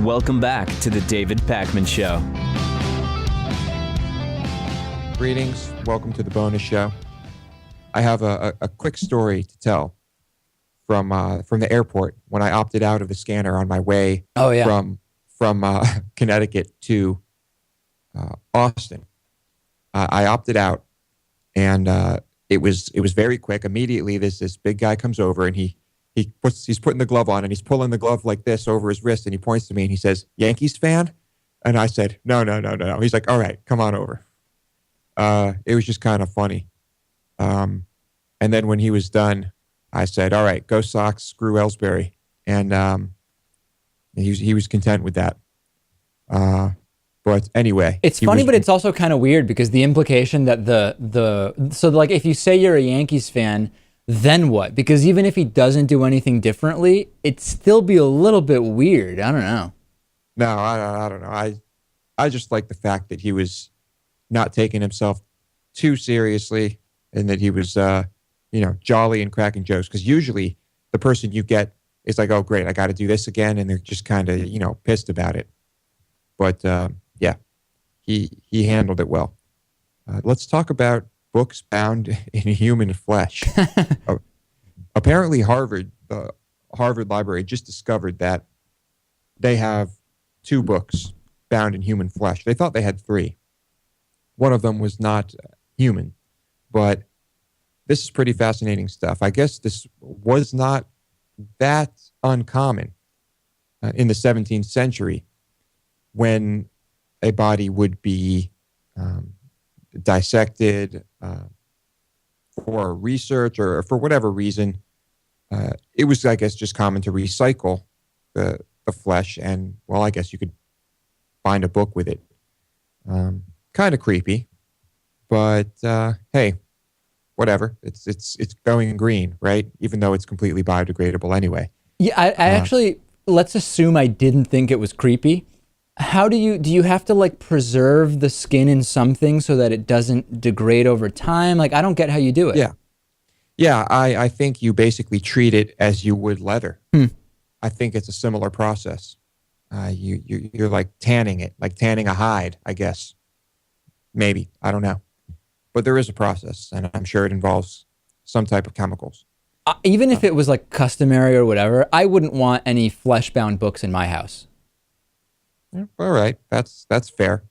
Welcome back to the David Pakman Show. Greetings. Welcome to the bonus show. I have a quick story to tell from the airport when I opted out of the scanner on my way from Connecticut to Austin. I opted out, and it was very quick. Immediately, this big guy comes over, and he's putting the glove on, and he's pulling the glove like this over his wrist, and he points to me, and he says, "Yankees fan?" And I said, No. He's like, "All right, come on over." It was just kind of funny. And then when he was done, I said, "All right, go Sox, screw Ellsbury." And he was content with that. But anyway. It's funny, but it's also kind of weird because the implication that so like if you say you're a Yankees fan, then what? Because even if he doesn't do anything differently, it'd still be a little bit weird. I don't know. No, I don't know. I just like the fact that he was not taking himself too seriously, and that he was, jolly and cracking jokes. Because usually the person you get is like, "Oh, great, I got to do this again," and they're just kind of, pissed about it. But yeah, he handled it well. Let's talk about books bound in human flesh. Apparently, the Harvard Library just discovered that they have 2 books bound in human flesh. They thought they had 3. One of them was not human, but this is pretty fascinating stuff. I guess this was not that uncommon in the 17th century when a body would be dissected for research or for whatever reason. It was, I guess, just common to recycle the flesh, and, well, I guess you could find a book with it. Kind of creepy, but hey, whatever. It's going green, right? Even though it's completely biodegradable anyway. Yeah, I actually, let's assume I didn't think it was creepy. How do you have to like preserve the skin in something so that it doesn't degrade over time? Like, I don't get how you do it. Yeah. I think you basically treat it as you would leather. I think it's a similar process. You're like tanning it, like tanning a hide, I guess. Maybe. I don't know. But there is a process, and I'm sure it involves some type of chemicals. Even if it was like customary or whatever, I wouldn't want any flesh-bound books in my house. All right. That's fair.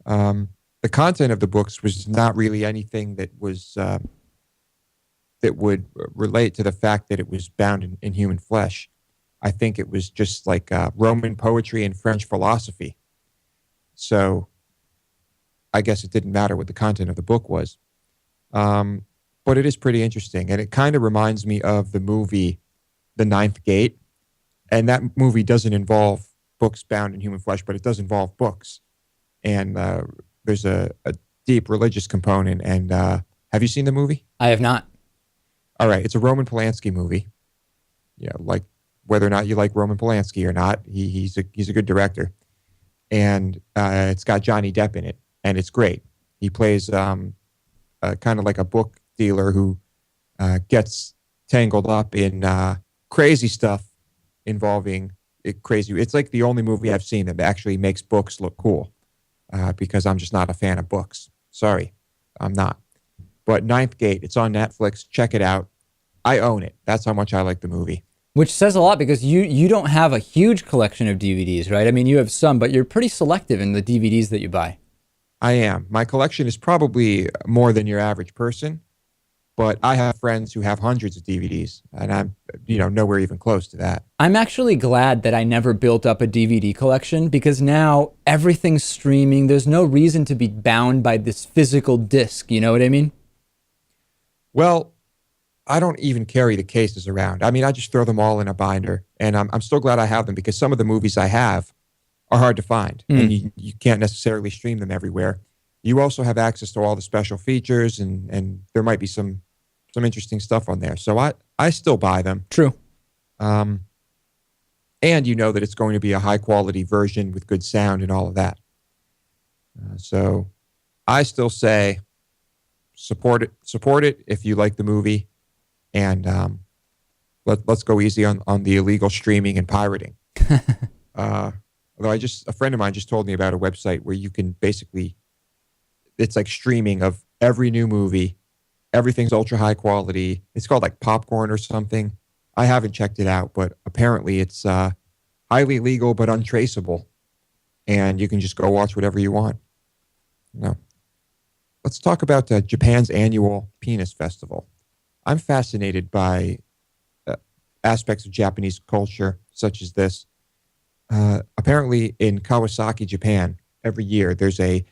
The content of the books was not really anything that was that would relate to the fact that it was bound in human flesh. I think it was just like Roman poetry and French philosophy. So I guess it didn't matter what the content of the book was. But it is pretty interesting. And it kind of reminds me of the movie The Ninth Gate. And that movie doesn't involve books bound in human flesh, but it does involve books. And there's a deep religious component. And have you seen the movie? I have not. All right. It's a Roman Polanski movie. Yeah, like whether or not you like Roman Polanski or not, he's a good director. And it's got Johnny Depp in it. And it's great. He plays kind of like a book dealer who gets tangled up in crazy stuff involving crazy. It's like the only movie I've seen that actually makes books look cool because I'm just not a fan of books. Sorry, I'm not. But Ninth Gate, it's on Netflix. Check it out. I own it. That's how much I like the movie. Which says a lot because you don't have a huge collection of DVDs, right? I mean, you have some, but you're pretty selective in the DVDs that you buy. I am. My collection is probably more than your average person, but I have friends who have hundreds of DVDs, and I'm, nowhere even close to that. I'm actually glad that I never built up a DVD collection because now everything's streaming. There's no reason to be bound by this physical disc. You know what I mean? Well, I don't even carry the cases around. I mean, I just throw them all in a binder, and I'm still glad I have them because some of the movies I have are hard to find, and you can't necessarily stream them everywhere. You also have access to all the special features, and there might be some interesting stuff on there. So I still buy them. True. And you know that it's going to be a high-quality version with good sound and all of that. So I still say support it if you like the movie, and let's go easy on the illegal streaming and pirating. Although a friend of mine just told me about a website where you can basically, it's like streaming of every new movie. Everything's ultra high quality. It's called like Popcorn or something. I haven't checked it out, but apparently it's highly legal but untraceable, and you can just go watch whatever you want. No. Let's talk about Japan's annual Penis Festival. I'm fascinated by aspects of Japanese culture such as this. Apparently, in Kawasaki, Japan, every year there's a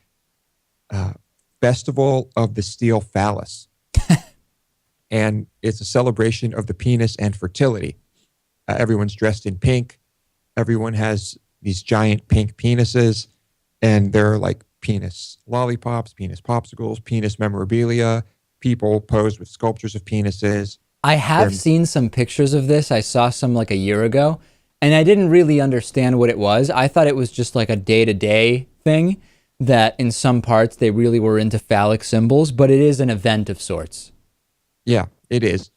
festival of the steel phallus. And it's a celebration of the penis and fertility. Everyone's dressed in pink. Everyone has these giant pink penises. And there are like penis lollipops, penis popsicles, penis memorabilia. People posed with sculptures of penises. I have seen some pictures of this. I saw some like a year ago, and I didn't really understand what it was. I thought it was just like a day-to-day thing that in some parts they really were into phallic symbols, but it is an event of sorts. Yeah, it is.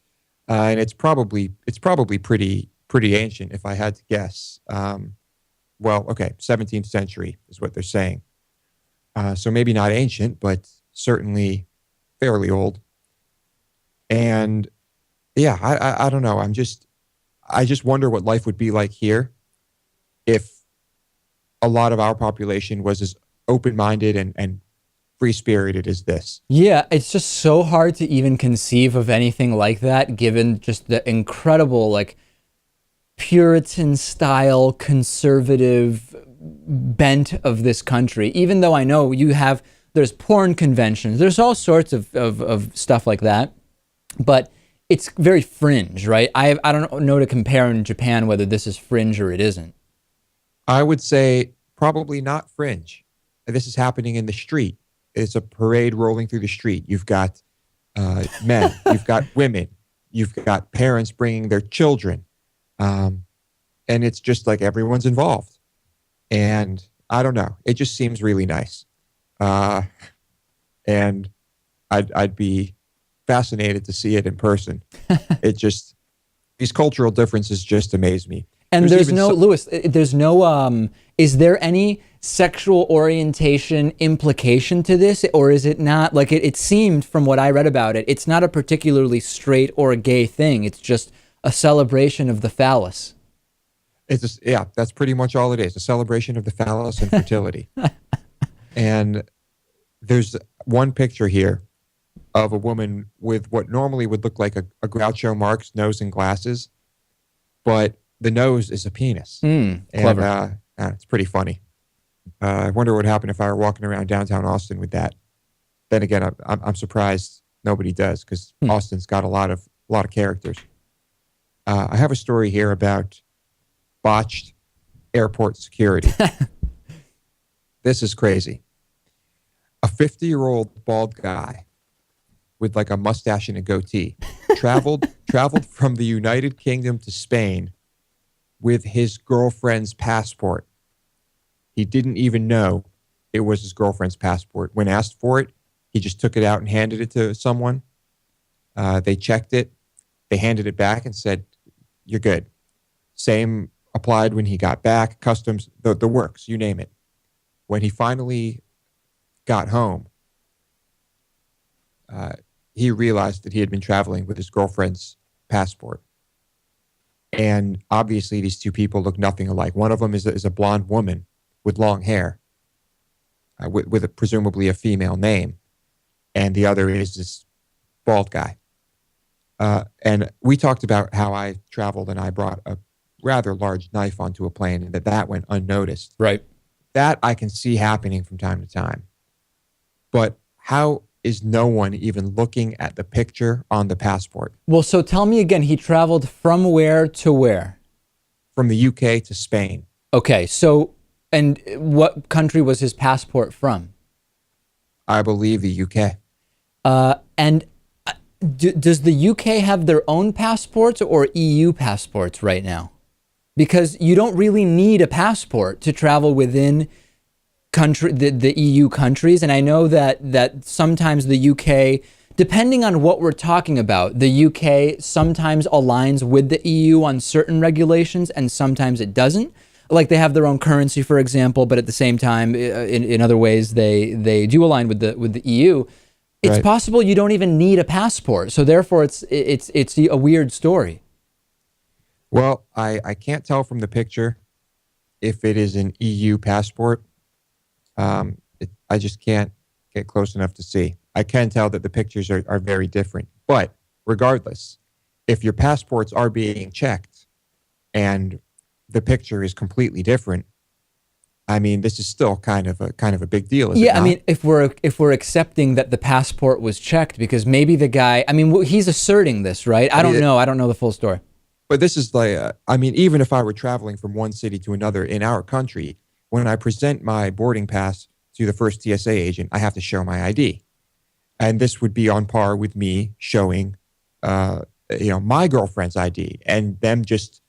And it's probably pretty ancient if I had to guess. Well, okay, 17th century is what they're saying. So maybe not ancient, but certainly fairly old. And yeah, I don't know. I just wonder what life would be like here if a lot of our population was as open-minded and free-spirited as this. Yeah, it's just so hard to even conceive of anything like that, given just the incredible, like, Puritan style, conservative bent of this country. Even though I know there's porn conventions, there's all sorts of stuff like that, but it's very fringe, right? I don't know to compare in Japan whether this is fringe or it isn't. I would say probably not fringe. This is happening in the street. It's a parade rolling through the street. You've got men, you've got women, you've got parents bringing their children. And it's just like everyone's involved. And I don't know. It just seems really nice. And I'd be fascinated to see it in person. These cultural differences just amaze me. And there's no, Lewis, there's no, is there any sexual orientation implication to this? Or is it not, like it seemed from what I read about it, it's not a particularly straight or gay thing. It's just a celebration of the phallus. Yeah, that's pretty much all it is. A celebration of the phallus and fertility. And there's one picture here of a woman with what normally would look like a Groucho Marx nose and glasses, but the nose is a penis. Clever. And it's pretty funny. I wonder what would happen if I were walking around downtown Austin with that. Then again, I'm surprised nobody does, because Austin's got a lot of characters. I have a story here about botched airport security. This is crazy. A 50-year-old bald guy with like a mustache and a goatee traveled from the United Kingdom to Spain with his girlfriend's passport. He didn't even know it was his girlfriend's passport. When asked for it, he just took it out and handed it to someone. They checked it. They handed it back and said, "You're good." Same applied when he got back. Customs, the works, you name it. When he finally got home, he realized that he had been traveling with his girlfriend's passport. And obviously, these two people look nothing alike. One of them is a blonde woman with long hair, with presumably a female name. And the other is this bald guy. And we talked about how I traveled and I brought a rather large knife onto a plane, and that went unnoticed. Right. That I can see happening from time to time. But how is no one even looking at the picture on the passport? Well, so tell me again, he traveled from where to where? From the UK to Spain. Okay, so, and what country was his passport from? I believe the UK. And does the UK have their own passports or EU passports right now? Because you don't really need a passport to travel within the EU countries. And I know that sometimes the UK, depending on what we're talking about, the UK sometimes aligns with the EU on certain regulations and sometimes it doesn't. like they have their own currency, for example, but at the same time, in other ways, they do align with the EU. It's Right. possible you don't even need a passport, so therefore it's a weird story. Well, I can't tell from the picture if it is an EU passport. I just can't get close enough to see. I can tell that the pictures are very different. But regardless, if your passports are being checked and the picture is completely different, I mean, this is still kind of a big deal, is it Yeah, I not? mean, if we're accepting that the passport was checked, because maybe the guy, I mean, he's asserting this, right? I don't know. I don't know the full story. But this is like, I mean, even if I were traveling from one city to another in our country, when I present my boarding pass to the first TSA agent, I have to show my ID. And this would be on par with me showing, my girlfriend's ID and them just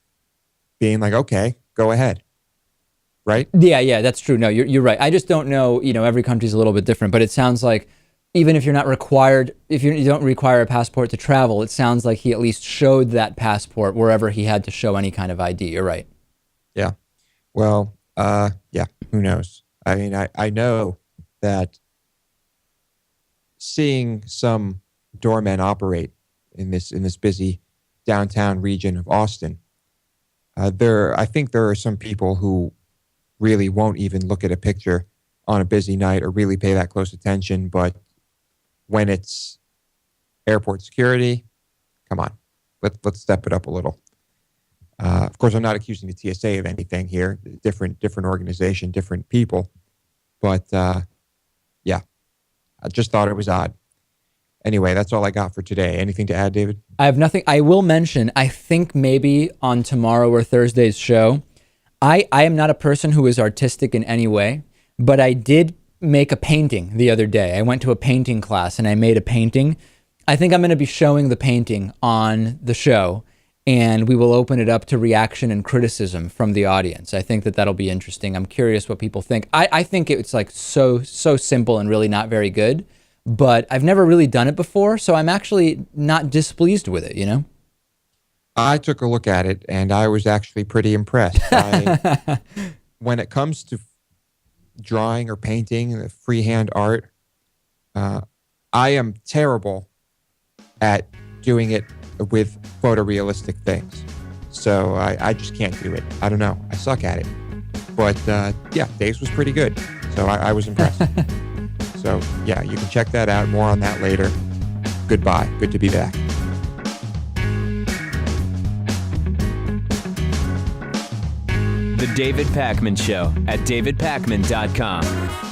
being like, okay, go ahead. Right? Yeah, that's true. No, you're right. I just don't know. Every country's a little bit different, but it sounds like even if you're not required, if you don't require a passport to travel, it sounds like he at least showed that passport wherever he had to show any kind of ID. You're right. Yeah. Well, yeah, who knows? I mean, I know that seeing some doormen operate in this busy downtown region of Austin, I think there are some people who really won't even look at a picture on a busy night or really pay that close attention. But when it's airport security, come on, let's step it up a little. Of course, I'm not accusing the TSA of anything here. Different organization, different people. But yeah, I just thought it was odd. Anyway, that's all I got for today. Anything to add, David? I have nothing. I will mention, I think maybe on tomorrow or Thursday's show, I am not a person who is artistic in any way, but I did make a painting the other day. I went to a painting class and I made a painting. I think I'm going to be showing the painting on the show, and we will open it up to reaction and criticism from the audience. I think that that'll be interesting. I'm curious what people think. I think it's like so simple and really not very good, but I've never really done it before, so I'm actually not displeased with it, I took a look at it, and I was actually pretty impressed. When it comes to drawing or painting, freehand art, I am terrible at doing it with photorealistic things. So I just can't do it. I don't know. I suck at it. But yeah, Dave's was pretty good. So I was impressed. So yeah, you can check that out. More on that later. Goodbye. Good to be back. The David Pakman Show at davidpakman.com.